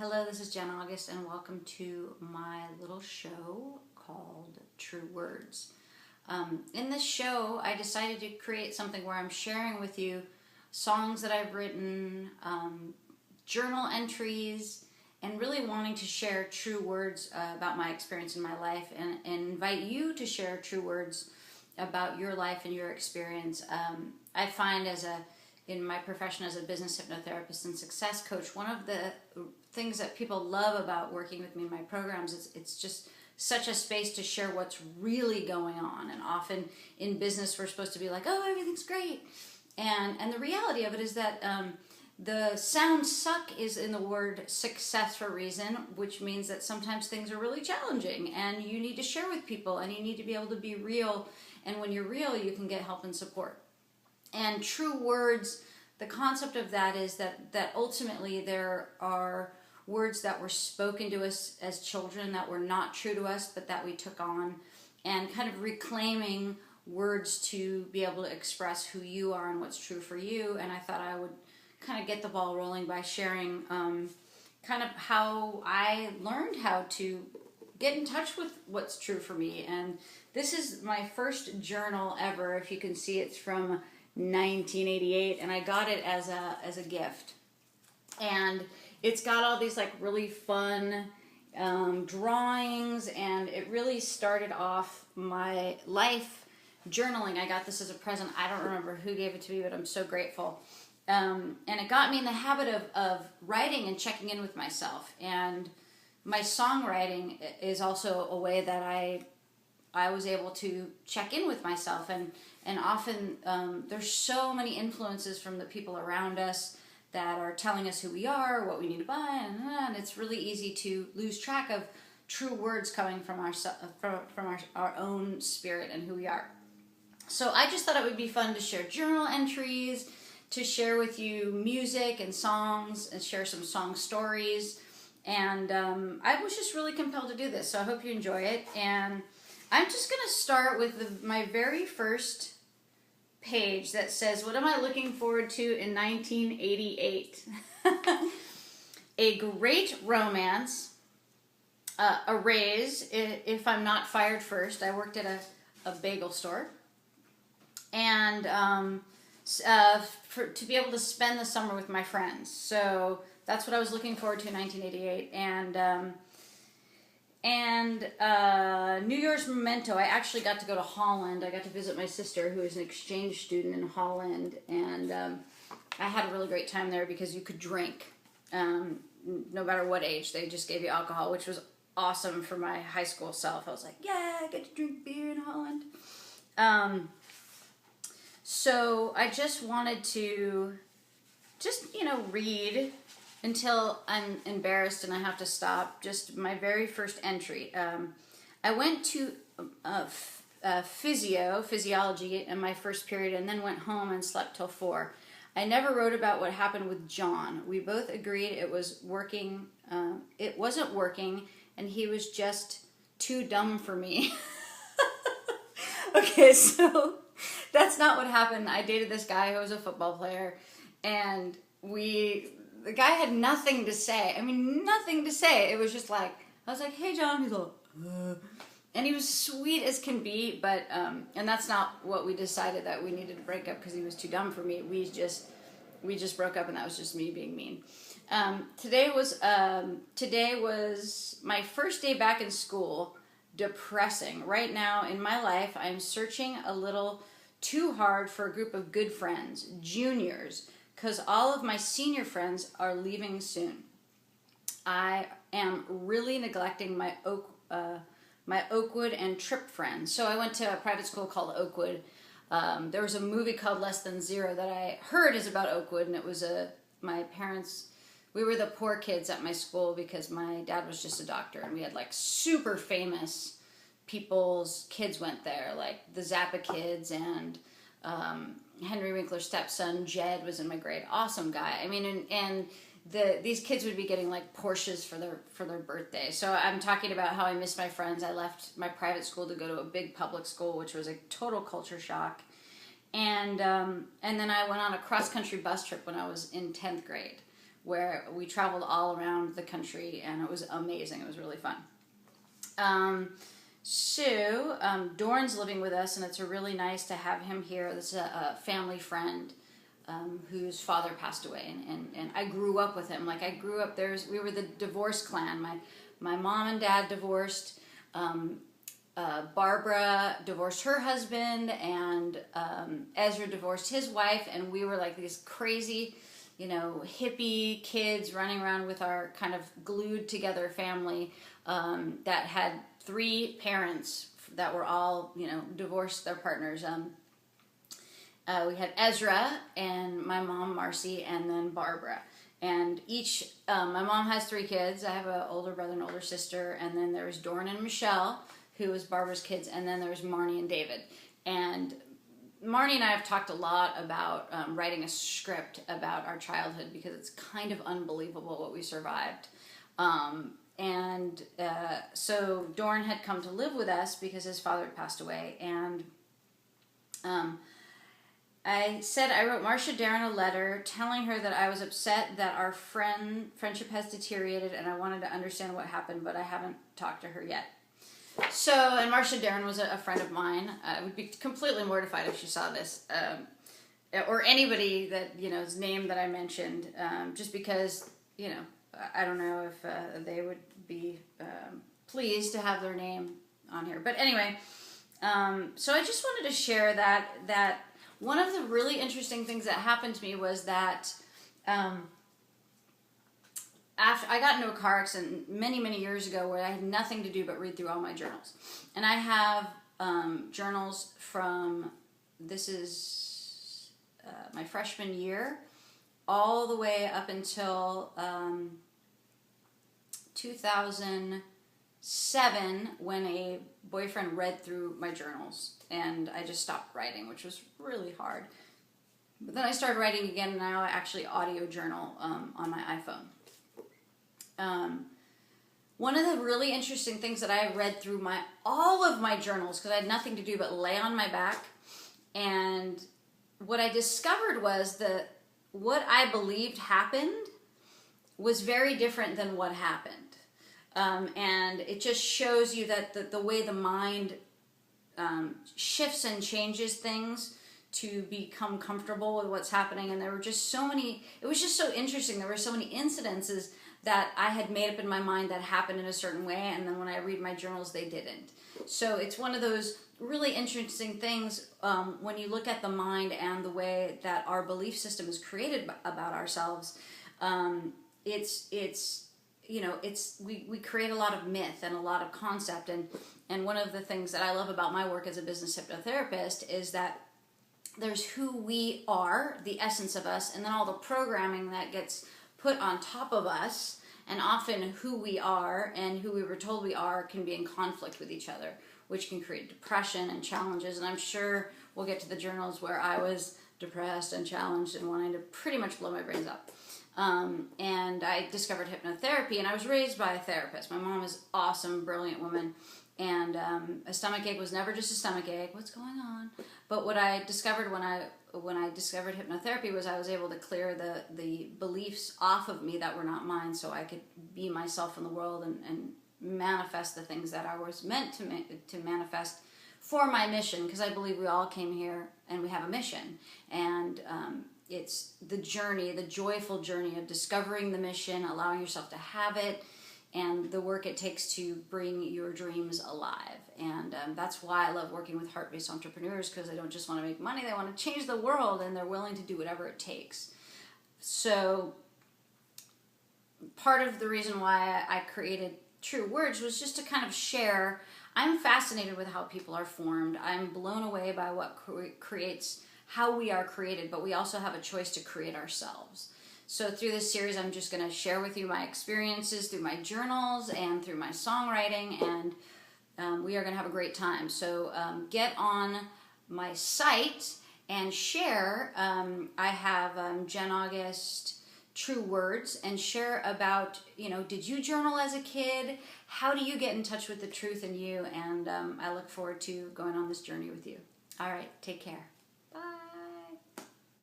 Hello, this is Jen August, and welcome to my little show called True Words. In this show, I decided to create something where I'm sharing with you songs that I've written, journal entries, and really wanting to share true words about my experience in my life, and invite you to share true words about your life and your experience. I find in my profession as a business hypnotherapist and success coach, one of the things that people love about working with me in my programs is it's just such a space to share what's really going on. And often in business, we're supposed to be like, oh, everything's great. And the reality of it is that the sound suck is in the word success for a reason, which means that sometimes things are really challenging and you need to share with people and you need to be able to be real. And when you're real, you can get help and support. And true words, the concept of that is that ultimately there are words that were spoken to us as children that were not true to us, but that we took on, and kind of reclaiming words to be able to express who you are and what's true for you. And I thought I would kind of get the ball rolling by sharing kind of how I learned how to get in touch with what's true for me. And this is my first journal ever. If you can see, it's from 1988, and I got it as a gift. And it's got all these like really fun drawings, and it really started off my life journaling. I got this as a present. I don't remember who gave it to me, but I'm so grateful. And it got me in the habit of writing and checking in with myself. And my songwriting is also a way that I was able to check in with myself, and often there's so many influences from the people around us that are telling us who we are, what we need to buy, and it's really easy to lose track of true words coming from our own spirit and who we are. So I just thought it would be fun to share journal entries, to share with you music and songs, and share some song stories. And I was just really compelled to do this, so I hope you enjoy it. And I'm just going to start with my very first page that says, what am I looking forward to in 1988? A great romance, a raise if I'm not fired first. I worked at a bagel store. And to be able to spend the summer with my friends. So that's what I was looking forward to in 1988. And New Year's memento, I actually got to go to Holland. I got to visit my sister, who is an exchange student in Holland, and I had a really great time there because you could drink no matter what age. They just gave you alcohol, which was awesome for my high school self. I was like, yeah, I get to drink beer in Holland. So I just wanted to read until I'm embarrassed and I have to stop. Just my very first entry. I went to physiology in my first period, and then went home and slept till 4. I never wrote about what happened with John. We both agreed it was working. It wasn't working, and he was just too dumb for me. Okay, so that's not what happened. I dated this guy who was a football player, and the guy had nothing to say. I mean, nothing to say. It was just like, I was like, hey, John. He's like, and he was sweet as can be, but, and that's not what we decided, that we needed to break up because he was too dumb for me. We just broke up, and that was just me being mean. Today was my first day back in school. Depressing. Right now in my life, I'm searching a little too hard for a group of good friends, juniors, because all of my senior friends are leaving soon. I am really neglecting my Oakwood and Trip friends. So I went to a private school called Oakwood. There was a movie called Less Than Zero that I heard is about Oakwood, and it was my parents. We were the poor kids at my school because my dad was just a doctor, and we had like super famous people's kids went there, like the Zappa kids, and Henry Winkler's stepson Jed was in my grade. Awesome guy. I mean, and these kids would be getting like Porsches for their birthday. So I'm talking about how I miss my friends. I left my private school to go to a big public school, which was a total culture shock. And then I went on a cross country bus trip when I was in 10th grade, where we traveled all around the country, and it was amazing. It was really fun. Dorn's living with us, and it's really nice to have him here. This is a family friend whose father passed away, and I grew up with him. Like, I grew up, we were the divorce clan. My mom and dad divorced. Barbara divorced her husband, and Ezra divorced his wife, and we were like these crazy, hippie kids running around with our kind of glued together family that had 3 parents that were all, divorced their partners. We had Ezra and my mom, Marcy, and then Barbara. And my mom has 3 kids. I have an older brother and older sister, and then there was Dorn and Michelle, who was Barbara's kids, and then there was Marnie and David. And Marnie and I have talked a lot about writing a script about our childhood, because it's kind of unbelievable what we survived. So Dorn had come to live with us because his father had passed away, and I wrote Marcia Darren a letter telling her that I was upset that our friendship has deteriorated, and I wanted to understand what happened, but I haven't talked to her yet. And Marcia Darren was a friend of mine. I would be completely mortified if she saw this, or anybody his name that I mentioned, just because, I don't know if they would be pleased to have their name on here. But anyway, so I just wanted to share that one of the really interesting things that happened to me was that after I got into a car accident many, many years ago, where I had nothing to do but read through all my journals. And I have journals from, this is my freshman year, all the way up until 2007, when a boyfriend read through my journals, and I just stopped writing, which was really hard. But then I started writing again, and now I actually audio journal on my iPhone. One of the really interesting things that I read through all of my journals, because I had nothing to do but lay on my back, and what I discovered was that what I believed happened was very different than what happened. And it just shows you that the way the mind shifts and changes things to become comfortable with what's happening. And there were just so many, it was just so interesting. There were so many incidences that I had made up in my mind that happened in a certain way, and then when I read my journals, they didn't. So it's one of those really interesting things when you look at the mind and the way that our belief system is created about ourselves. We create a lot of myth and a lot of concept, and one of the things that I love about my work as a business hypnotherapist is that there's who we are, the essence of us, and then all the programming that gets put on top of us, and often who we are and who we were told we are can be in conflict with each other, which can create depression and challenges. And I'm sure we'll get to the journals where I was depressed and challenged and wanting to pretty much blow my brains up. And I discovered hypnotherapy, and I was raised by a therapist. My mom is awesome, brilliant woman, and a stomach ache was never just a stomach ache. What's going on? But what I discovered when I discovered hypnotherapy was I was able to clear the beliefs off of me that were not mine, so I could be myself in the world and manifest the things that I was meant to manifest for my mission, because I believe we all came here and we have a mission. And it's the journey, the joyful journey of discovering the mission, allowing yourself to have it, and the work it takes to bring your dreams alive. And that's why I love working with heart-based entrepreneurs, because they don't just want to make money, they want to change the world, and they're willing to do whatever it takes. So part of the reason why I created True Words was just to kind of share. I'm fascinated with how people are formed. I'm blown away by what creates how we are created, but we also have a choice to create ourselves. So through this series, I'm just going to share with you my experiences through my journals and through my songwriting, and we are going to have a great time. So get on my site and share. I have Jenn August True Words, and share about, did you journal as a kid? How do you get in touch with the truth in you? And I look forward to going on this journey with you. All right, take care.